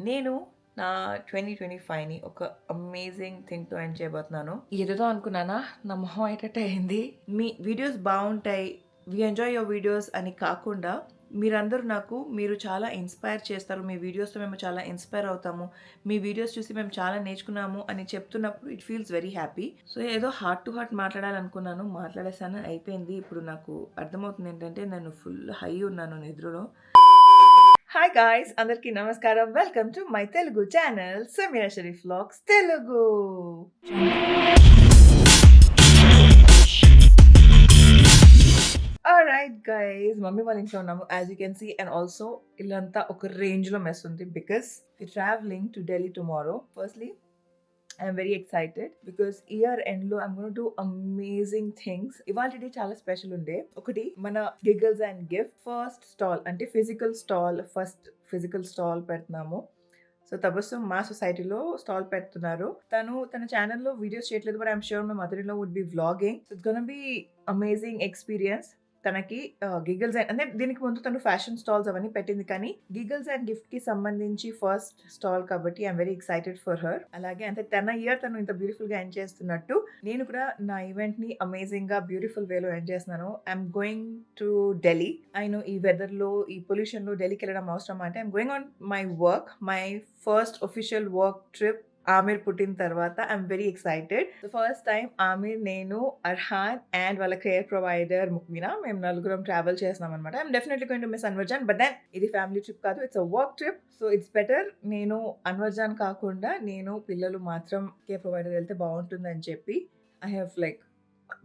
నేను నా 2025ని ఒక అమేజింగ్ థింగ్‌తో ఎండ్ చేయబోతున్నాను. ఏదేదో అనుకున్నానా, నా మొహం ఎటెట్ట అయింది. మీ వీడియోస్ బావుంటాయి, వి ఎంజాయ్ యువర్ వీడియోస్ అని కాకుండా, మీరందరూ మీరు చాలా ఇన్‌స్పైర్ చేస్తారు. మీ వీడియోస్‌తో మేము చాలా ఇన్‌స్పైర్ అవుతాము. మీ వీడియోస్ చూసి మేము చాలా నేర్చుకున్నాము అని చెప్తున్నప్పుడు it feels very happy. So, ఏదో హార్ట్ టు హార్ట్ మాట్లాడాలనుకున్నాను. మాట్లాడేసాను, అయిపోయింది. ఇప్పుడు నాకు అర్థమవుతుంది ఏంటంటే, నేను ఫుల్ హై ఉన్నాను నిద్రలో. హాయ్ గాయ్స్, అందరికీ నమస్కారం. Welcome to my Telugu channel Sameera Sharif vlogs Telugu. Alright guys, mummy వాళ్ళ ఇంట్లో ఉన్నాము as you can see. And also ఇల్లంతా ఒక రేంజ్ లో మెస్ ఉంది because we travelling to Delhi tomorrow. Firstly I'm very excited because year end లో I'm going to do amazing things. ఇవాళ day చాలా స్పెషల్ ఉండే. ఒకటి, మన giggles and gift first stall అంటే ఫస్ట్ ఫిజికల్ స్టాల్ పెడుతున్నాము. సో తబస్సుమ్ మా సొసైటీలో స్టాల్ పెడుతున్నారు. తన ఛానల్లో వీడియోస్ చేయట్లేదు, but I'm sure my mother in law would be vlogging. So it's gonna be amazing experience. తనకి గిగల్స్ అండ్ అంటే దీనికి ముందు తను ఫ్యాషన్ స్టాల్స్ అవన్నీ పెట్టింది, కానీ గిగల్స్ అండ్ గిఫ్ట్ కి సంబంధించి ఫస్ట్ స్టాల్ కాబట్టి I'm very excited for her. అలాగే అంటే తన ఇయర్ తను ఇంత బ్యూటిఫుల్ గా ఎండ్ చేస్తున్నట్టు నేను కూడా నా ఈవెంట్ ని అమేజింగ్ గా బ్యూటిఫుల్ వేలో ఎండ్ చేస్తున్నాను. I'm going to Delhi. అయినో ఈ వెదర్ లో, ఈ పొల్యూషన్ లో ఢిల్లీకి వెళ్ళడం అవసరం అంటే I'm going on my work, my first official work trip. Aamir పుట్టిన తర్వాత I'm very excited. First time Aamir, నేను, అర్హాన్ అండ్ వాళ్ళ కేర్ ప్రొవైడర్ ముక్మినా, మేము నలుగురం ట్రావెల్ చేస్తున్నాం అనమాట. I'm definitely going to miss Anwarjan, but then ఇది ఫ్యామిలీ ట్రిప్ కాదు, it's a work trip. So it's better నేను అన్వర్జాన్ కాకుండా నేను పిల్లలు మాత్రం కేర్ ప్రొవైడర్ వెళ్తే బాగుంటుంది అని చెప్పి I have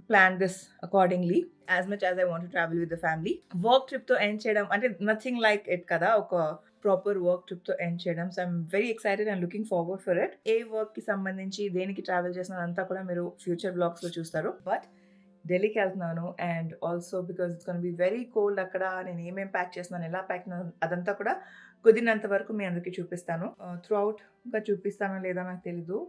plan this accordingly. As much as I want to travel with the family, work trip తో ఎండ్ చేయడం అంటే నథింగ్ లైక్ ఇట్ కదా, ఒక ప్రాపర్ వర్క్ ట్రిప్ తో ఎండ్ చేయడం. So I'm very excited and looking forward for it. A work కి సంబంధించి దేనికి ట్రావెల్ చేసిన అంతా కూడా మీరు ఫ్యూచర్ బ్లాగ్స్ లో చూస్తారు. బట్ ఢిల్లీకి వెళ్తున్నాను and also because it's gonna be very cold. అక్కడ నేను ఏమేమి ప్యాక్ చేస్తున్నాను, ఎలా ప్యాక్ అదంతా కూడా కుదిరినంత వరకు మీ అందరికీ చూపిస్తాను. త్రూ అవుట్ గా చూపిస్తానో లేదా నాకు తెలీదు.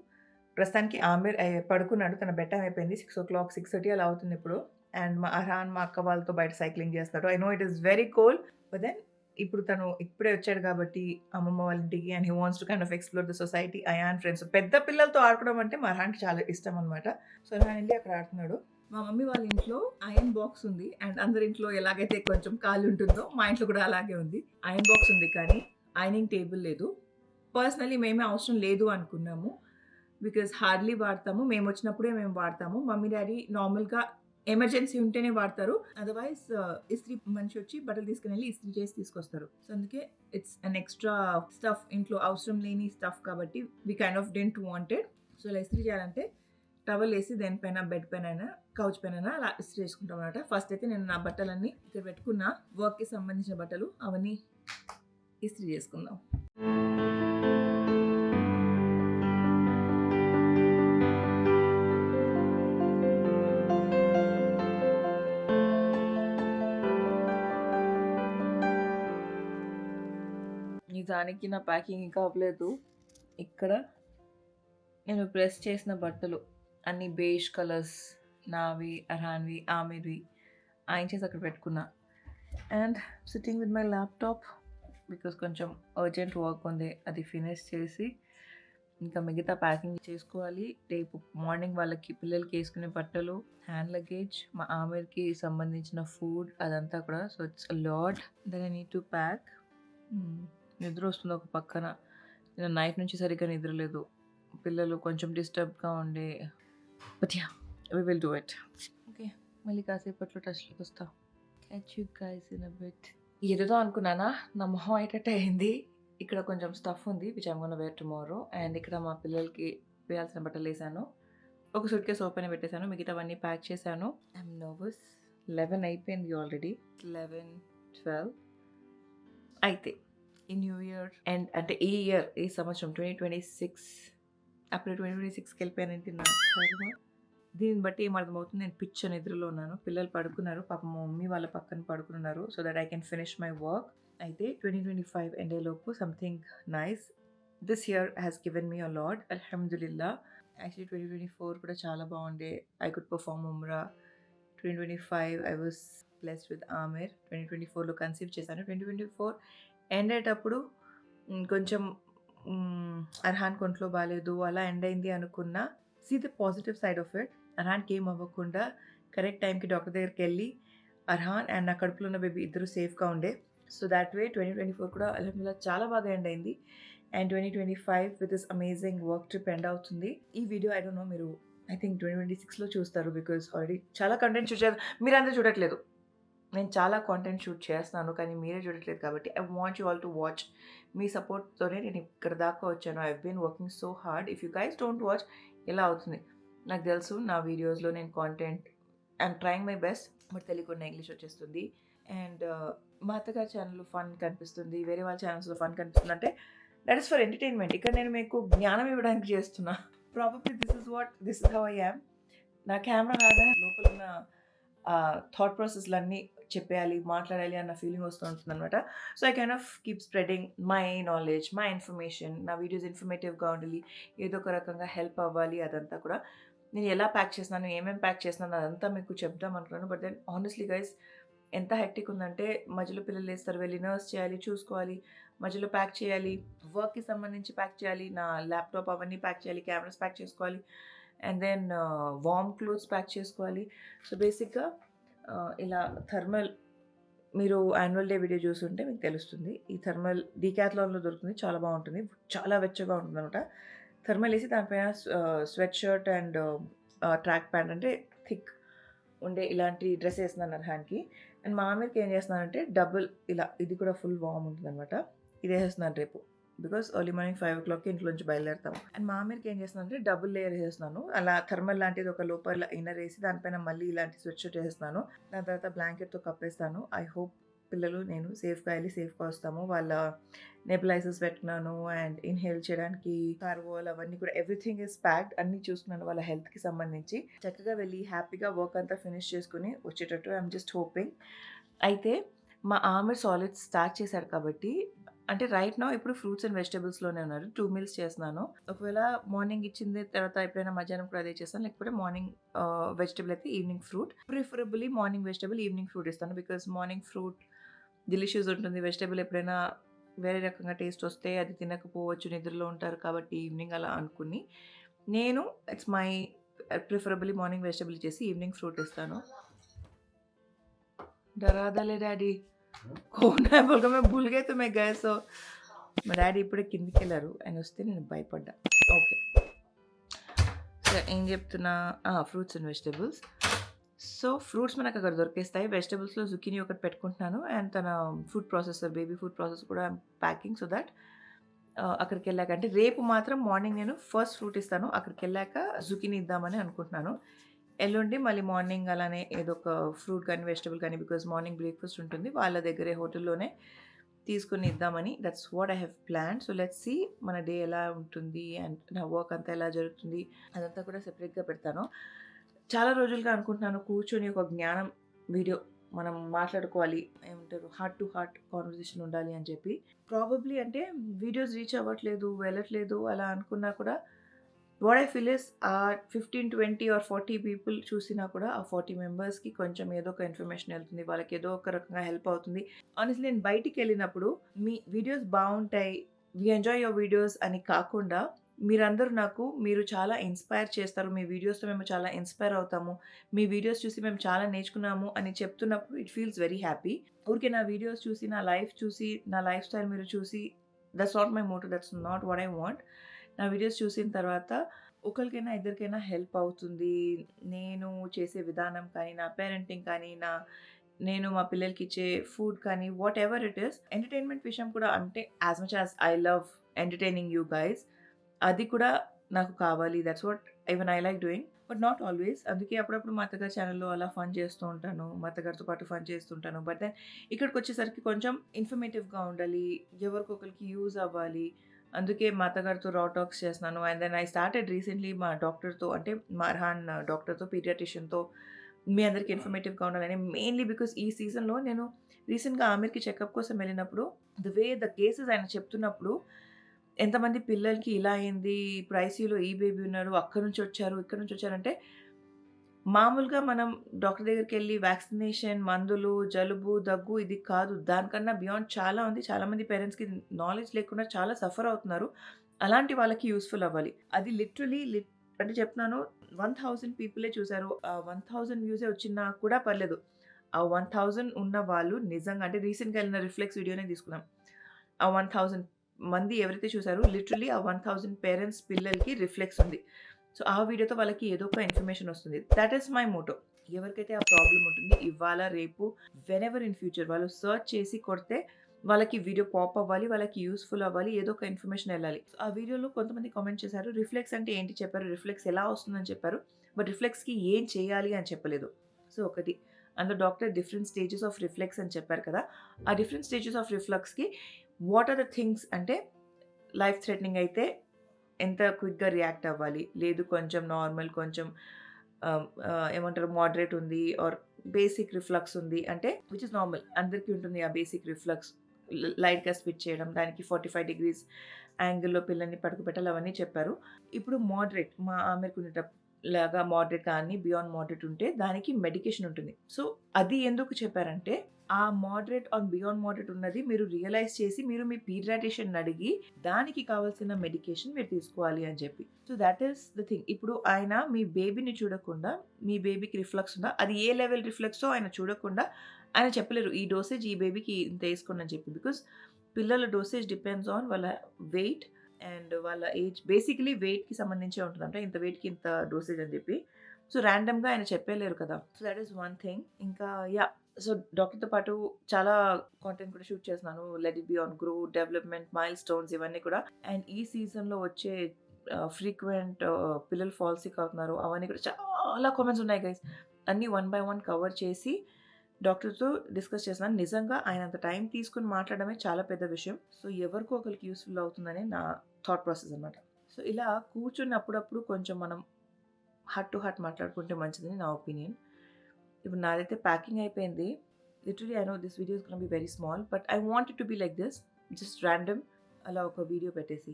ప్రస్తుతానికి ఆమిర్ పడుకున్నాడు, తన బెడ్ టైం అయిపోయింది. 6 o'clock 6:30 అలా అవుతుంది ఇప్పుడు. అండ్ మా అర్హాన్ మా అక్క వాళ్ళతో బయట సైక్లింగ్ చేస్తాడు. I know it is very cold, but then ఇప్పుడు తను ఇప్పుడే వచ్చాడు కాబట్టి అమ్మమ్మ వాళ్ళ ఇంటికి, and he wants to kind of explore the society. Ayan friends, పెద్ద పిల్లలతో ఆడుకోవడం అంటే మా అర్హాన్కి చాలా ఇష్టం అనమాట. సో అర్హాన్ వెళ్ళి అక్కడ ఆడుతున్నాడు. మా మమ్మీ వాళ్ళ ఇంట్లో ఐరన్ బాక్స్ ఉంది, అండ్ అందరి ఇంట్లో ఎలాగైతే కొంచెం ఖాళీ ఉంటుందో మా ఇంట్లో కూడా అలాగే ఉంది. ఐరన్ బాక్స్ ఉంది కానీ ఐరనింగ్ టేబుల్ లేదు. పర్సనలీ మేమే అవసరం లేదు అనుకున్నాము, బికాజ్ హార్డ్లీ వాడతాము, మేము వచ్చినప్పుడే మేము వాడతాము. మమ్మీ డాడీ నార్మల్గా ఎమర్జెన్సీ ఉంటేనే వాడతారు, అదర్వైజ్ ఇస్త్రీ మనిషి వచ్చి బట్టలు తీసుకుని వెళ్ళి ఇస్త్రీ చేసి తీసుకొస్తారు. సో అందుకే ఇట్స్ అన్ ఎక్స్ట్రా స్టఫ్, ఇంట్లో అవసరం లేని స్టఫ్ కాబట్టి we kind of didn't wanted. So ఇలా ఇస్త్రీ చేయాలంటే టవల్ వేసి దేనిపైన, బెడ్ పైన అయినా కౌచ్ పైన అయినా అలా ఇస్త్రీ చేసుకుంటాం అనమాట. ఫస్ట్ అయితే నేను నా బట్టలన్నీ ఇక్కడ పెట్టుకున్న, వర్క్కి సంబంధించిన బట్టలు అవన్నీ ఇస్త్రీ చేసుకుందాం. నిజానికి నా ప్యాకింగ్ ఇంకా అవ్వలేదు. ఇక్కడ నేను ప్రెస్ చేసిన బట్టలు అన్ని బేజ్ కలర్స్, నావి, అర్హాన్వి, ఆమిర్వి ఆయన చేసి అక్కడ పెట్టుకున్నా. And sitting with my laptop because కొంచెం అర్జెంట్ వర్క్ ఉంది, అది ఫినిష్ చేసి ఇంకా మిగతా ప్యాకింగ్ చేసుకోవాలి. రేపు మార్నింగ్ వాళ్ళకి పిల్లలకి వేసుకునే బట్టలు, హ్యాండ్ లగేజ్, మా ఆమిర్కి సంబంధించిన ఫుడ్, అదంతా కూడా. So it's a lot that I need to pack. నిద్ర వస్తుంది ఒక పక్కన, నేను నైట్ నుంచి సరిగ్గా నిద్రలేదు, పిల్లలు కొంచెం డిస్టర్బ్గా ఉండే. But yeah, we will do it. Okay, మళ్ళీ కాసేపట్లో టచ్లోకి వస్తా. Catch you guys in a bit. ఏదేదో అనుకున్నానా, నా మొహం ఎటెట్ట అయింది. ఇక్కడ కొంచెం స్టఫ్ ఉంది which I'm gonna wear tomorrow. And ఇక్కడ మా పిల్లలకి వేయాల్సిన బట్టలు వేసాను, ఒక సూట్ కేసు ఓపెన్ పెట్టేశాను, మిగతావన్నీ ప్యాక్ చేశాను. I'm nervous. 11 అయిపోయింది ఆల్రెడీ, 11, 12 అయితే ఈ న్యూ ఇయర్ అండ్ అంటే ఈ సంవత్సరం 2026 అప్పుడు 2026కి వెళ్ళిపోయానంటే నా దీన్ని బట్టి ఏం అర్థమవుతుంది, నేను పిచ్చ నిద్రలో ఉన్నాను. పిల్లలు పడుకున్నారు, పాప మా మమ్మీ వాళ్ళ పక్కన పడుకున్నారు, so that I can finish my work. అయితే 2025 ఎండేలోపు something nice this year has given me a lot, అల్హమ్దులిల్లా. యాక్చువల్లీ 2024 కూడా చాలా బాగుండే. I could perform Umrah. 2025 I was blessed with Aamir. 2024లో కన్సీవ్ చేశాను. 2024 ఎండ్ అయ్యేటప్పుడు కొంచెం అర్హాన్ కొంట్లో బాలేదు అలా ఎండ్ అయింది అనుకున్నా, see the positive side of it. అర్హాన్‌కి ఏం అవ్వకుండా కరెక్ట్ టైంకి డాక్టర్ దగ్గరికెళ్ళి అర్హాన్ అండ్ నా కడుపులో ఉన్న బేబీ ఇద్దరు సేఫ్‌గా ఉండే. సో దాట్ వే 2024 కూడా అల్హమ్దులిల్లాహ్ చాలా బాగా ఎండ్ అయింది. And 2025 with this amazing work trip end అవుతుంది. ఈ వీడియో ఐ డోంట్ నో మీరు ఐ థింక్ 2026లో చూస్తారు. బికాజ్ ఆల్రెడీ చాలా కంటెంట్ చూసారు. మీరందరూ చూడట్లేదు. నేను చాలా కాంటెంట్ షూట్ చేస్తున్నాను. కానీ మీరే చూడట్లేదు కాబట్టి I want you all to watch. మీ సపోర్ట్‌తోనే నేను ఇక్కడ దాకా వచ్చాను. I have been working so hard. If you guys don't watch ఎలా అవుతుంది? నాకు తెలుసు నా వీడియోస్‌లో నేను content I'm trying my best. But తెలియకుండా ఇంగ్లీష్ వచ్చేస్తుంది. అండ్ మా అత్తగారి ఛానల్‌లో ఫన్ కనిపిస్తుంది. వేరే వాళ్ళ ఛానల్స్‌లో ఫన్ కనిపిస్తుంది. అంటే దట్ ఈస్ ఫర్ ఎంటర్‌టైన్‌మెంట్. ఇక్కడ నేను మీకు జ్ఞానం ఇవ్వడానికి చేస్తున్నా. Probably this is how I am. నా కెమెరా రాగానే లోపలున్న థాట్ ప్రాసెస్‌లన్నీ చెప్పేయాలి, మాట్లాడాలి అన్న ఫీలింగ్ వస్తూ ఉంటుందనమాట. So, I kind of keep spreading my knowledge, my information. నా వీడియోస్ ఇన్ఫర్మేటివ్‌గా ఉండాలి. ఏదో ఒక రకంగా హెల్ప్ అవ్వాలి అదంతా కూడా. నేను ఎలా ప్యాక్ చేస్తున్నాను, ఏమేమి ప్యాక్ చేస్తున్నాను అదంతా మీకు చెప్దాం అనుకున్నాను. బట్ దెన్ హానెస్ట్‌లీ గైస్ ఎంత హెక్టిక్ ఉందంటే మధ్యలో పిల్లలు లేస్తారు, వెళ్ళి నర్స్ చేయాలి, చూసుకోవాలి, మధ్యలో ప్యాక్ చేయాలి, వర్క్‌కి సంబంధించి ప్యాక్ చేయాలి, నా ల్యాప్‌టాప్ అవన్నీ ప్యాక్ చేయాలి, కెమెరాస్ ప్యాక్ చేసుకోవాలి, and then warm clothes pack చేసుకోవాలి. సో, బేసిక్‌గా ఇలా థర్మల్ మీరు యాన్యువల్ డే వీడియో చూసుంటే మీకు తెలుస్తుంది. ఈ థర్మల్ డీకాథ్లాన్‌లో దొరుకుతుంది. చాలా బాగుంటుంది. చాలా వెచ్చగా ఉంటుందనమాట. థర్మల్ ఏసి దానిపైన sweat shirt and track pant అంటే థిక్ ఉండే ఇలాంటి డ్రెస్ ఏస్తున్నాను అర్హాన్‌కి. అండ్ మా ఆమెకి ఏం చేస్తున్నానంటే డబుల్ ఇలా ఇది కూడా ఫుల్ వార్మ్ ఉంటుందనమాట. ఇది ఏసేస్తున్నాను రేపు. బికాస్ ఎర్లీ మార్నింగ్ 5:00కి ఇంట్లో నుంచి బయలుదేరుతాము. అండ్ మా ఆమెకి ఏం చేస్తున్నానంటే డబుల్ లేయర్ ఏసేస్తున్నాను. అలా థర్మల్ లాంటిది ఒక లోపల ఇన్నర్ ఏసి దానిపైన మళ్ళీ ఇలాంటి స్వెట్ షర్ట్ ఏసేస్తున్నాను. దాని తర్వాత బ్లాంకెట్‌తో కప్పేస్తాను. ఐ హోప్ పిల్లలు నేను సేఫ్‌గా ఎళ్లి సేఫ్‌గా వస్తాము. వాళ్ళ నెబులైజర్స్ పెట్టుకున్నాను అండ్ ఇన్‌హేల్ చేయడానికి కార్వోల్ అవన్నీ కూడా ఎవ్రీథింగ్ ఈస్ ప్యాక్డ్. అన్నీ చూసుకున్నాను వాళ్ళ హెల్త్‌కి సంబంధించి. చక్కగా వెళ్ళి హ్యాపీగా వర్క్ అంతా ఫినిష్ చేసుకొని వచ్చేటట్టు ఐయామ్ జస్ట్ హోపింగ్. అయితే మా ఆమె సాలిడ్స్ స్టార్ట్ చేశారు కాబట్టి అంటే రైట్ నౌ ఇప్పుడు ఫ్రూట్స్ అండ్ వెజిటబుల్స్‌లోనే ఉన్నారు. 2 మీల్స్ చేస్తున్నాను. ఒకవేళ మార్నింగ్ ఇచ్చింది తర్వాత ఎప్పుడైనా మధ్యాహ్నం కూడా అదే చేస్తాను. లేకపోతే మార్నింగ్ వెజిటబుల్ అయితే evening fruit. Preferably morning vegetable, evening fruit ఇస్తాను. బికాజ్ మార్నింగ్ ఫ్రూట్ డెలిషియస్ ఉంటుంది. వెజిటబుల్ ఎప్పుడైనా వేరే రకంగా టేస్ట్ వస్తే అది తినకపోవచ్చు, నిద్రలో ఉంటారు కాబట్టి ఈవినింగ్ అలా అనుకుని నేను it's my preferably morning vegetable ఇచ్చేసి ఈవినింగ్ ఫ్రూట్ ఇస్తాను. डरा दले डैडी कौन है बोलकर मैं भूल गए तो मैं गए సో మా డాడీ ఇప్పుడే కిందికి వెళ్ళారు. ఆయన వస్తే నేను భయపడ్డా. ఓకే, సో ఏం చెప్తున్నా, fruits and vegetables. So fruits మనకు అక్కడ దొరికేస్తాయి. వెజిటబుల్స్లో జుకీనీ ఒకటి పెట్టుకుంటున్నాను అండ్ తన food processor, baby food process కూడా ప్యాకింగ్ సో దట్ అక్కడికి వెళ్ళాక అంటే రేపు మాత్రం మార్నింగ్ నేను ఫస్ట్ ఫ్రూట్ ఇస్తాను. అక్కడికి వెళ్ళాక జుకీనీ ఇద్దామని అనుకుంటున్నాను. ఎల్లుండి మళ్ళీ మార్నింగ్ అలానే ఏదో ఒక ఫ్రూట్ కానీ వెజిటబుల్ కానీ బికాజ్ మార్నింగ్ బ్రేక్ఫాస్ట్ ఉంటుంది వాళ్ళ దగ్గరే హోటల్లోనే తీసుకుని ఇద్దామని. That's what I have plan. So let's see మన డే ఎలా ఉంటుంది అండ్ నా వర్క్ అంతా ఎలా జరుగుతుంది అదంతా కూడా సెపరేట్గా పెడతాను. చాలా రోజులుగా అనుకుంటున్నాను కూర్చొని ఒక జ్ఞానం వీడియో మనం మాట్లాడుకోవాలి, ఏమంటారు హార్ట్ టు హార్ట్ కాన్వర్జేషన్ ఉండాలి అని చెప్పి. ప్రాబబ్లీ అంటే వీడియోస్ రీచ్ అవ్వట్లేదు, వెళ్ళట్లేదు అలా అనుకున్నా కూడా what I feel is 15, 20 or 40 people చూసినా కూడా ఆ 40 మెంబర్స్కి కొంచెం ఏదో ఒక ఇన్ఫర్మేషన్ వెళ్తుంది, వాళ్ళకి ఏదో ఒక రకంగా హెల్ప్ అవుతుంది. ఆనెస్ట్లీ నేను బయటికి వెళ్ళినప్పుడు మీ వీడియోస్ బాగుంటాయి, వి ఎంజాయ్ యువర్ వీడియోస్ అని కాకుండా మీరందరూ నాకు మీరు చాలా ఇన్స్పైర్ చేస్తారు, మీ వీడియోస్తో మేము చాలా ఇన్స్పైర్ అవుతాము, మీ వీడియోస్ చూసి మేము చాలా నేర్చుకున్నాము అని చెప్తున్నప్పుడు ఇట్ ఫీల్స్ వెరీ హ్యాపీ. ఊరికే నా వీడియోస్ చూసి, నా లైఫ్ చూసి, నా లైఫ్ స్టైల్ మీరు చూసి that's not my motive, that's not what I want. నా వీడియోస్ చూసిన తర్వాత ఒకరికైనా ఇద్దరికైనా హెల్ప్ అవుతుంది. నేను చేసే విధానం కానీ, నా పేరెంటింగ్ కానీ, నేను మా పిల్లలకి ఇచ్చే ఫుడ్ కానీ, what ever it is. Entertainment విషయం కూడా అంటే as much as I love entertaining you guys, అది కూడా నాకు కావాలి. That's what even I like doing, but not always. అందుకే అప్పుడప్పుడు మా అత్తగారి ఛానల్లో అలా ఫన్ చేస్తూ ఉంటాను, మా అత్తగారితో పాటు ఫన్ చేస్తుంటాను. బట్ దెన్ ఇక్కడికి వచ్చేసరికి కొంచెం ఇన్ఫర్మేటివ్గా ఉండాలి, ఎవరికొకరికి యూజ్ అవ్వాలి. అందుకే మా అత్తగారితో రా టాక్స్ చేస్తున్నాను. And then I started recently మా డాక్టర్తో, అంటే మా అర్హాన్ డాక్టర్తో, పీడియాట్రిషియన్తో మీ అందరికీ ఇన్ఫర్మేటివ్గా ఉండాలని. మెయిన్లీ బికాస్ ఈ సీజన్లో నేను రీసెంట్గా ఆమెకి చెకప్ కోసం వెళ్ళినప్పుడు ద కేసెస్ ఆయన చెప్తున్నప్పుడు ఎంతమంది పిల్లలకి ఇలా అయింది, ఇప్పుడు ఐసీయూలో ఈ బేబీ ఉన్నారు, అక్కడి నుంచి వచ్చారు, ఇక్కడ నుంచి వచ్చారంటే మామూలుగా మనం డాక్టర్ దగ్గరికెళ్ళి వ్యాక్సినేషన్, మందులు, జలుబు, దగ్గు ఇది కాదు. దానికన్నా బియాండ్ చాలా ఉంది. చాలామంది పేరెంట్స్‌కి నాలెడ్జ్ లేకుండా చాలా సఫర్ అవుతున్నారు. అలాంటి వాళ్ళకి యూజ్‌ఫుల్ అవ్వాలి. అది లిటరల్లీ అంటే చెప్తున్నాను 1000 పీపులే చూసారు. 1000 వ్యూసే వచ్చినా కూడా పర్లేదు. ఆ 1000 ఉన్న వాళ్ళు నిజంగా అంటే రీసెంట్‌గా ఎళ్ళిన రిఫ్లెక్స్ వీడియోనే తీసుకుందాం. ఆ 1000 మంది ఎవరైతే చూసారో లిటరల్లీ ఆ 1000 పేరెంట్స్ పిల్లలకి రిఫ్లెక్స్ ఉంది. సో, ఆ వీడియోతో వాళ్ళకి ఏదో ఒక ఇన్ఫర్మేషన్ వస్తుంది. That is my Moto. ఎవరికైతే ఆ ప్రాబ్లమ్ ఉంటుంది ఇవాళ, రేపు వెనెవర్ ఇన్ ఫ్యూచర్ వాళ్ళు సెర్చ్ చేసి కొడితే వాళ్ళకి వీడియో పాప్ అవ్వాలి. వాళ్ళకి యూజ్‌ఫుల్ అవ్వాలి. ఏదో ఒక ఇన్ఫర్మేషన్ ఎళ్ళాలి. సో, ఆ వీడియోలో కొంతమంది కామెంట్ చేశారు. రిఫ్లెక్స్ అంటే ఏంటి చెప్పారు. రిఫ్లెక్స్ ఎలా వస్తుందని చెప్పారు. బట్ రిఫ్లెక్స్‌కి ఏం చేయాలి అని చెప్పలేదు. సో, ఒకటి అందులో doctor different stages of reflex అని చెప్పారు కదా! ఆ డిఫరెంట్ స్టేజెస్ ఆఫ్ రిఫ్లెక్స్‌కి వాట్ ఆర్ ద థింగ్స్ అంటే లైఫ్ థ్రెటనింగ్ అయితే ఎంత క్విక్‌గా రియాక్ట్ అవ్వాలి. లేదు కొంచెం నార్మల్ కొంచెం ఏమంటారు మోడరేట్ ఉంది ఆర్ బేసిక్ రిఫ్లక్స్ ఉంది. అంటే విచ్ ఇస్ నార్మల్. అందరికీ ఉంటుంది ఆ బేసిక్ రిఫ్లక్స్. లైట్‌గా స్విచ్ చేయడం. దానికి 45 డిగ్రీస్ యాంగిల్‌లో పిల్లల్ని పడుకోబెట్టాలి అవన్నీ చెప్పారు. ఇప్పుడు మోడరేట్ మా ఆమెకునేటలాగా మోడరేట్ కానీ బియాండ్ మోడరేట్ ఉంటే దానికి మెడికేషన్ ఉంటుంది. సో, అది ఎందుకు చెప్పారంటే ఆ మోడరేట్ ఆర్ బియాండ్ మోడరేట్ ఉన్నది మీరు రియలైజ్ చేసి మీరు మీ పీడియాట్రిషియన్‌ని అడిగి దానికి కావాల్సిన మెడికేషన్ మీరు తీసుకోవాలి అని చెప్పి. So, that is the thing. ఇప్పుడు ఆయన మీ బేబీని చూడకుండా మీ బేబీకి రిఫ్లక్స్ ఉందా? అది ఏ లెవెల్ రిఫ్లక్సో ఆయన చూడకుండా ఆయన చెప్పలేరు. ఈ డోసేజ్ ఈ బేబీకి ఇంత ఏసుకోండి అని చెప్పి. బికాజ్ పిల్లల డోసేజ్ డిపెండ్స్ ఆన్ వాళ్ళ వెయిట్ అండ్ వాళ్ళ ఏజ్. బేసికలీ వెయిట్‌కి సంబంధించే ఉంటది. అంటే ఇంత వెయిట్‌కి ఇంత డోసేజ్ అని చెప్పి. సో, ర్యాండమ్‌గా ఆయన చెప్పేయలేరు కదా! So, that is one thing. ఇంకా యాహ్! సో, డాక్టర్‌తో పాటు చాలా కంటెంట్ కూడా షూట్ చేస్తున్నాను. Let it be on growth, development, mile stones ఇవన్నీ కూడా. అండ్ ఈ సీజన్‌లో వచ్చే ఫ్రీక్వెంట్ పిల్లలు ఫాల్ సిక్ అవుతున్నారు. అవన్నీ కూడా చాలా కామెంట్స్ ఉన్నాయి గైస్. అన్నీ వన్ బై వన్ కవర్ చేసి డాక్టర్‌తో డిస్కస్ చేస్తున్నాను. నిజంగా ఆయన అంత టైం తీసుకొని మాట్లాడడమే చాలా పెద్ద విషయం. సో, ఎవరికో ఒకరికి యూజ్‌ఫుల్ అవుతుందని నా థాట్ ప్రాసెస్ అనమాట. సో, ఇలా కూర్చొని అప్పుడప్పుడు కొంచెం మనం హార్ట్ టు హార్ట్ మాట్లాడుకుంటే మంచిదని నా ఒపీనియన్. ఇప్పుడు నాదైతే ప్యాకింగ్ అయిపోయింది. Literally I know this video is gonna be very small. But I want it to be like this. Just random అలా ఒక వీడియో పెట్టేసి.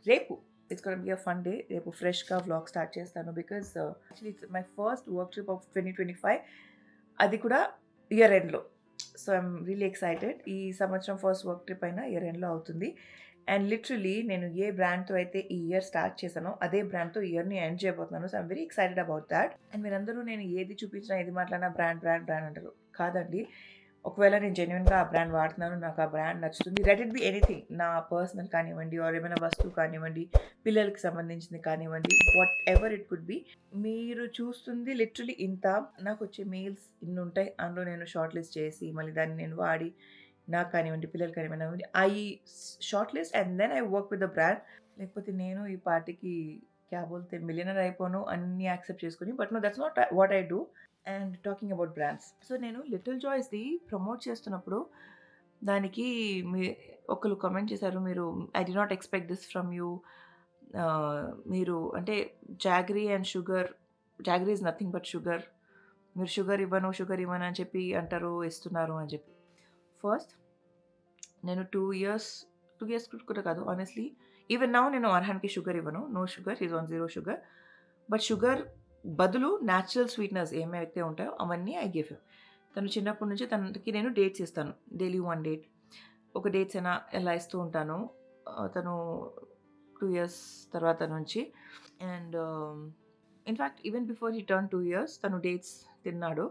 రేపు it's gonna be a fun day. రేపు ఫ్రెష్‌గా వ్లాగ్ స్టార్ట్ చేస్తాను. Because actually it's my first work trip of 2025. అది కూడా year ఎండ్‌లో. So, I'm really excited. ఈ సంవత్సరం ఫస్ట్ వర్క్ ట్రిప్ అయినా ఇయర్ ఎండ్‌లో అవుతుంది. అండ్ లిటరల్లీ నేను ఏ బ్రాండ్‌తో అయితే ఈ ఇయర్ స్టార్ట్ చేశానో అదే బ్రాండ్‌తో ఈ ఇయర్‌ని ఎండ్ చేయబోతున్నాను. So, I'm very excited about thought. And మీరందరూ నేను ఏది చూపించినా, ఏది మాట్లాడినా బ్రాండ్ అంటారు. కాదండి. ఒకవేళ నేను జెన్యూన్‌గా ఆ బ్రాండ్ వాడుతున్నాను. నాకు ఆ బ్రాండ్ నచ్చుతుంది. Let it be anything. నా పర్సనల్ కానివ్వండి ఆర్ ఏమైనా వస్తువు కానివ్వండి, పిల్లలకి సంబంధించింది కానివ్వండి, what ever it could be. మీరు చూస్తుంది లిటరల్లీ ఇంత. నాకొచ్చే మెయిల్స్ ఇన్నుంటాయి. అందులో నేను షార్ట్ లిస్ట్ చేసి మళ్ళీ దాన్ని నేను వాడి నాకు కానివ్వండి, పిల్లలకి కానివ్వండి, I shortlist and then I work with the brand. లేకపోతే నేను ఈ పార్టీకి క్యా బోల్తే మిలియనర్ అయిపోను అన్నీ యాక్సెప్ట్ చేసుకొని. But no that's not what I do. And talking about brands. So, నేను లిటిల్ జాయ్స్‌ది ప్రమోట్ చేస్తున్నప్పుడు దానికి ఒకళ్ళు కామెంట్ చేశారు. మీరు I did not expect this from you. మీరు అంటే jaggery and sugar, jaggery is nothing but sugar. మీరు షుగర్ ఇవ్వను అని చెప్పి అంటారు, ఇస్తున్నారు అని చెప్పి. ఫస్ట్ నేను 2 ఇయర్స్ కూడా కాదు ఆనెస్ట్‌లీ. ఈవెన్ నౌ నేను అర్హాన్‌కి షుగర్ ఇవ్వను. No sugar. He is on 0 sugar. But sugar బదులు న్యాచురల్ స్వీట్‌నర్స్ ఏమైతే ఉంటాయో అవన్నీ ఐ గివ్ హిమ్. తను చిన్నప్పటి నుంచి తనకి నేను డేట్స్ ఇస్తాను. Daily 1 date. ఒక డేట్స్ అయినా ఎలా ఇస్తూ ఉంటాను. తను 2 ఇయర్స్ తర్వాత నుంచి. And in fact even before he turn 2 years తను డేట్స్ తిన్నాడు.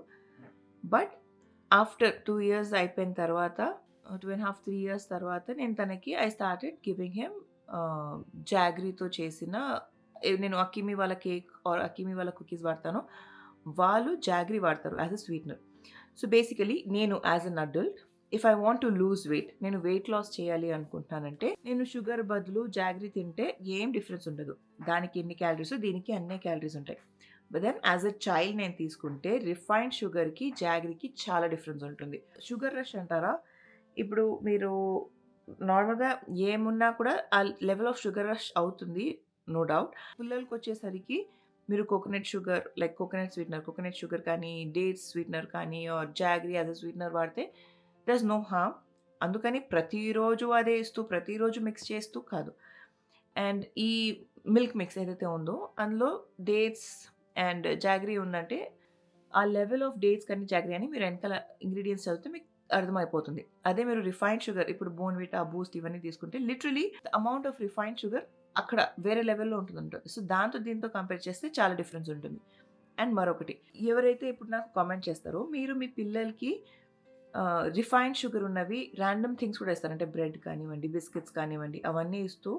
బట్ ఆఫ్టర్ 2 ఇయర్స్ అయిపోయిన తర్వాత 2.5, 3 ఇయర్స్ తర్వాత నేను తనకి ఐ స్టార్టెడ్ గివింగ్ హిమ్ జాగరీతో చేసిన నేను అకీమి వాళ్ళ కేక్ ఆర్ అకీమి వాళ్ళ కుకీస్ వాడతాను. వాళ్ళు జాగరీ వాడతారు as a sweetener. So, basically నేను as an adult if I want to lose weight, నేను వెయిట్ లాస్ చేయాలి అనుకుంటున్నానంటే నేను షుగర్ బదులు జాగరీ తింటే ఏం డిఫరెన్స్ ఉండదు. దానికి ఎన్ని క్యాలరీస్ దీనికి అన్నే క్యాలరీస్ ఉంటాయి. But then as a child నేను తీసుకుంటే రిఫైన్డ్ షుగర్‌కి, జాగరీకి చాలా డిఫరెన్స్ ఉంటుంది. షుగర్ రష్ అంటారా? ఇప్పుడు మీరు నార్మల్‌గా ఏమున్నా కూడా ఆ లెవెల్ ఆఫ్ షుగర్ రష్ అవుతుంది. No doubt. పిల్లలకొచ్చేసరికి మీరు coconut sugar like coconut sweetener, coconut sugar కానీ, డేట్స్ స్వీట్‌నర్ కానీ or jaggery as a sweetener వాడితే దేర్ ఇస్ నో హార్మ్. అందుకని ప్రతిరోజు అదే ఇస్తూ, ప్రతిరోజు మిక్స్ చేస్తూ కాదు. అండ్ ఈ మిల్క్ మిక్స్ ఏదైతే ఉందో అందులో డేట్స్ అండ్ జాగరీ ఉందంటే ఆ లెవెల్ ఆఫ్ డేట్స్ కానీ జాగరీ అని మీరు వెనకాల ఇంగ్రీడియంట్స్ చదివితే మీకు అర్థమైపోతుంది. అదే మీరు రిఫైన్డ్ షుగర్ ఇప్పుడు బోర్న్‌విటా, బూస్ట్ ఇవన్నీ తీసుకుంటే literally the amount of refined sugar అక్కడ వేరే లెవెల్‌లో ఉంటుందంట. సో, దాంతో దీంతో కంపేర్ చేస్తే చాలా డిఫరెన్స్ ఉంటుంది. అండ్ మరొకటి ఎవరైతే ఇప్పుడు నాకు కామెంట్ చేస్తారో మీరు మీ పిల్లలకి రిఫైన్డ్ షుగర్ ఉన్నవి ర్యాండమ్ థింగ్స్ కూడా ఇస్తారు. అంటే బ్రెడ్ కానివ్వండి, బిస్కెట్స్ కానివ్వండి అవన్నీ ఇస్తూ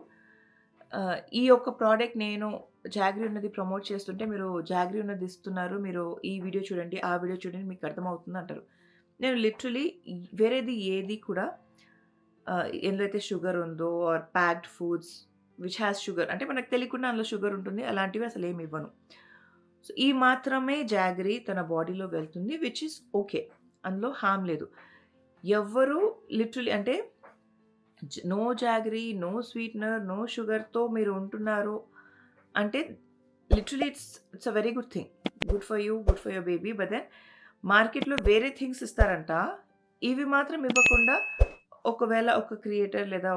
ఈ యొక్క ప్రోడక్ట్ నేను జాగరీ ఉన్నది ప్రమోట్ చేస్తుంటే మీరు జాగరీ ఉన్నది ఇస్తున్నారు. మీరు ఈ వీడియో చూడండి, ఆ వీడియో చూడండి మీకు అర్థమవుతుంది అంటారు. నేను లిటరల్లీ వేరేది ఏది కూడా ఎందులో అయితే షుగర్ ఉందో or packed foods which has sugar అంటే మనకు తెలియకుండా అందులో షుగర్ ఉంటుంది. అలాంటివి అసలు ఏమి ఇవ్వను. సో, ఈ మాత్రమే జాగరీ తన బాడీలో వెళ్తుంది విచ్ ఈస్ ఓకే. అందులో హార్మ్ లేదు. ఎవ్వరు లిటరల్లీ అంటే no jaggery, no sweetener, no షుగర్‌తో మీరు ఉంటున్నారు అంటే literally it's a very good thing. Good for you, good for your baby. But then మార్కెట్‌లో వేరే థింగ్స్ ఇస్తారంట. ఇవి మాత్రం ఇవ్వకుండా ఒకవేళ ఒక క్రియేటర్ లేదా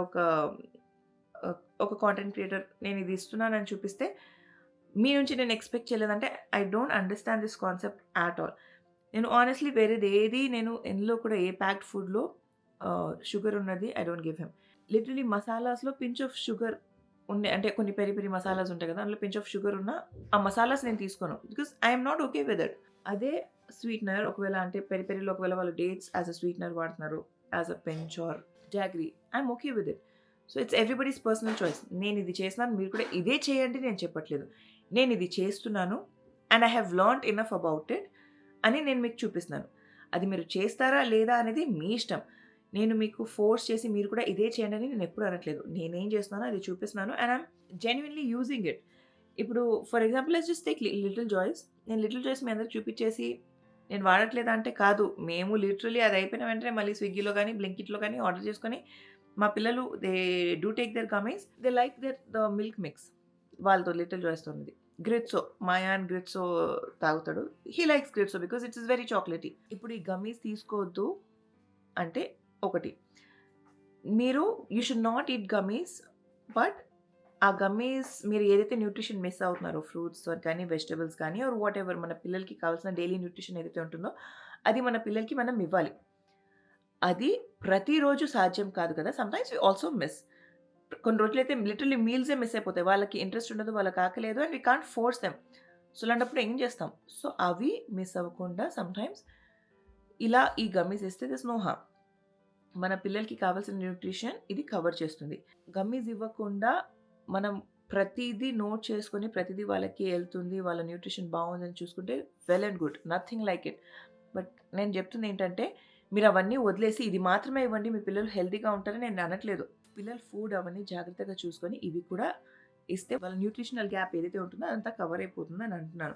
ఒక కాంటెంట్ క్రియేటర్ నేను ఇది ఇస్తున్నానని చూపిస్తే మీ నుంచి నేను ఎక్స్‌పెక్ట్ చేయలేదంటే I don't understand this concept at all. నేను హానెస్ట్‌లీ వేరేది ఏది నేను ఎందులో కూడా ఏ ప్యాక్డ్ ఫుడ్‌లో షుగర్ ఉన్నది I don't give him. Literally మసాలాస్‌లో పించ్ ఆఫ్ షుగర్ ఉన్నాయి. అంటే కొన్ని పెరి పెరి మసాలాస్ ఉంటాయి కదా! అందులో పించ్ ఆఫ్ షుగర్ ఉన్న ఆ మసాలాస్ నేను తీసుకోను. Because I am not okay with it. అదే స్వీటనర్ ఒకవేళ అంటే పెరి పెరిలో ఒకవేళ వాళ్ళు డేట్స్ యాస్ అ స్వీటనర్ వాడుతున్నారు. As a pinch or jaggery I am okay with it. So, it's everybody's personal choice. నేను ఇది చేస్తున్నాను మీరు కూడా ఇదే చేయండి నేను చెప్పట్లేదు. నేను ఇది చేస్తున్నాను and I have learned enough about it అని నేను మీకు చూపిస్తున్నాను. అది మీరు చేస్తారా లేదా అనేది మీ ఇష్టం. నేను మీకు ఫోర్స్ చేసి మీరు కూడా ఇదే చేయండి అని నేను ఎప్పుడు అనట్లేదు. నేనేం చేస్తున్నానో అది చూపిస్తున్నాను and I'm genuinely using it. ఇప్పుడు for example let's just take Little Joys. నేను లిటిల్ జాయ్స్ మీ అందరికి చూపించేసి నేను వాడట్లేదా అంటే కాదు. మేము లిటరల్లీ అది అయిపోయిన వెంటనే మళ్ళీ స్విగ్గీలో గానీ, బ్లింకిట్‌లో గానీ ఆర్డర్ చేసుకొని మా పిల్లలు they do take their gummies. They like the milk mix. వాళ్ళతో లిటిల్ జాయ్స్‌తో ఉన్నది. గ్రిట్సో మాయాన్ గ్రిట్సో తాగుతాడు. He likes Gritzo because it's very chocolatey. ఇప్పుడు ఈ గమ్మీస్ తీసుకోవద్దు అంటే ఒకటి మీరు you should not eat gummies. But ఆ గమ్మీస్ మీరు ఏదైతే న్యూట్రిషన్ మిస్ అవుతున్నారో ఫ్రూట్స్ కానీ వెజిటబుల్స్ కానీ ఆర్ వాట్ ఎవర్ మన పిల్లలకి కావాల్సిన డైలీ న్యూట్రిషన్ ఏదైతే ఉంటుందో అది మన పిల్లలకి మనం ఇవ్వాలి. అది ప్రతిరోజు సాధ్యం కాదు కదా! Sometimes we also miss. కొన్ని రోజులైతే లిటరల్లీ మీల్సే మిస్ అయిపోతాయి. వాళ్ళకి ఇంట్రెస్ట్ ఉండదు, వాళ్ళకి ఆకలేదు and we can't force them. So, అలాంటప్పుడు ఏం చేస్తాం? సో, అవి మిస్ అవ్వకుండా సమ్‌టైమ్స్ ఇలా ఈ గమ్మీస్ ఇస్తే దిస్ నో హార్మ్. మన పిల్లలకి కావాల్సిన న్యూట్రిషన్ ఇది కవర్ చేస్తుంది. గమ్మీస్ ఇవ్వకుండా మనం ప్రతీదీ నోట్ చేసుకొని ప్రతీదీ వాళ్ళకి ఎళ్తుంది. వాళ్ళ న్యూట్రిషన్ బావుందని చూసుకుంటే well and good. Nothing like it. But నేను చెప్తుంది ఏంటంటే మీరు అవన్నీ వదిలేసి ఇది మాత్రమే ఇవ్వండి మీ పిల్లలు హెల్తీగా ఉంటారని నేను అనట్లేదు. పిల్లల ఫుడ్ అవన్నీ జాగ్రత్తగా చూసుకొని ఇవి కూడా ఇస్తే వాళ్ళ న్యూట్రిషనల్ గ్యాప్ ఏదైతే ఉంటుందో అదంతా కవర్ అయిపోతుందని అంటున్నాను.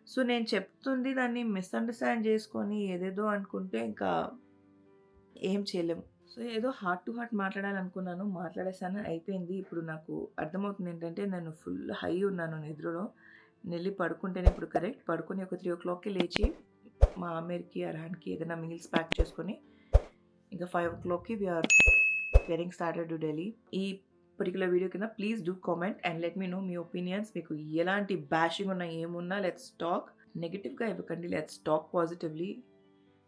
సో, నేను చెప్తుంది దాన్ని మిస్‌అండర్‌స్టాండ్ చేసుకొని ఏదేదో అనుకుంటే ఇంకా ఏం చేయలేము. సో, ఏదో హార్ట్ టు హార్ట్ మాట్లాడాలనుకున్నాను. మాట్లాడేసాను అయిపోయింది. ఇప్పుడు నాకు అర్థమవుతుంది ఏంటంటే నేను ఫుల్ హై ఉన్నాను నిద్రలో. నేనెళ్ళి పడుకుంటేనే ఇప్పుడు కరెక్ట్. పడుకొని ఒక 3:00కి లేచి మా ఆమెర్‌కి, అర్హాన్‌కి ఏదైనా మీల్స్ ప్యాక్ చేసుకొని ఇంకా 5:00కి we are getting started to Delhi. ఈ పర్టిక్యులర్ వీడియో కింద please do comment and let me know మీ ఒపీనియన్స్. మీకు ఎలాంటి బ్యాషింగ్ ఉన్నా ఏమున్నా లెట్స్ టాక్. నెగెటివ్‌గా ఇవ్వకండి. Let's talk positively.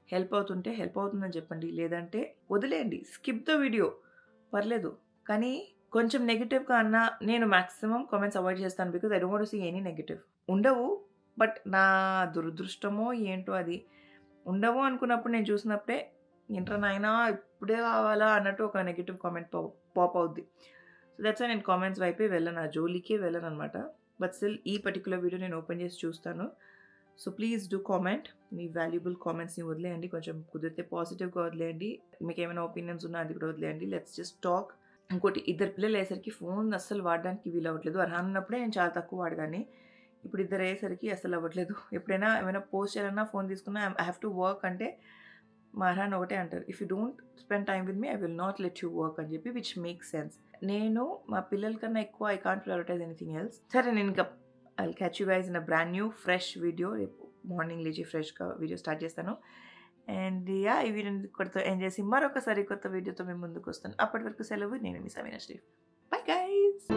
హెల్ప్ అవుతుంటే హెల్ప్ అవుతుందని చెప్పండి. లేదంటే వదిలేయండి. స్కిప్ ద వీడియో పర్లేదు. కానీ కొంచెం నెగెటివ్‌గా అన్నా నేను మాక్సిమం కామెంట్స్ అవాయిడ్ చేస్తాను. Because I don't want to see any negative. ఉండవు. బట్ నా దురదృష్టమో ఏంటో అది. ఉండవు అనుకున్నప్పుడు నేను చూసినప్పుడే ఏంట్రా నాయనా ఇప్పుడే కావాలా అన్నట్టు ఒక నెగెటివ్ కామెంట్ పాప్ అవుద్ది. సో, దట్స్ వై నేను కామెంట్స్ వైపే వెళ్ళను. ఆ జోలికే వెళ్ళననమాట. బట్ స్టిల్ ఈ పర్టిక్యులర్ వీడియో నేను ఓపెన్ చేసి చూస్తాను. So, please do comment. మీ వాల్యుబుల్ కామెంట్స్‌ని వదిలేయండి. కొంచెం కుదిరితే పాజిటివ్‌గా వదిలేయండి. మీకేమైనా ఒపీనియన్స్ ఉన్నా అది కూడా వదిలేయండి. Let's just talk. ఇంకోటి ఇద్దరు పిల్లలయ్యేసరికి ఫోన్ అస్సలు వాడడానికి వీలవ్వట్లేదు. అర్హాన్ ఉన్నప్పుడే నేను చాలా తక్కువ వాడేదాన్ని. ఇప్పుడు ఇద్దరు అయ్యేసరికి అస్సలు అవ్వట్లేదు. ఎప్పుడైనా ఏమైనా పోస్ట్ చేయాలన్నా ఫోన్ తీసుకున్నా ఐ హావ్ టు వర్క్ అంటే మా అర్హాన్ ఒకటే అంటారు. If you don't spend time with me I will not let you work అని చెప్పి విచ్ మేక్స్ సెన్స్. నేను మా పిల్లల కన్నా ఎక్కువ I can't prioritise anything else. సరే నేను ఇంకా I'll catch you guys in a brand new fresh video. రేపు మార్నింగ్ లేచి ఫ్రెష్‌గా వీడియో స్టార్ట్ చేస్తాను. And yeah! ఈ వీడియోని ఇక్కడితో ఎండ్ చేసి మరొకసారి కొత్త వీడియోతో మీ ముందుకు వస్తాను. అప్పటి వరకు సెలవు. నేను మీ సమీనా శ్రీఫ్. Bye guys.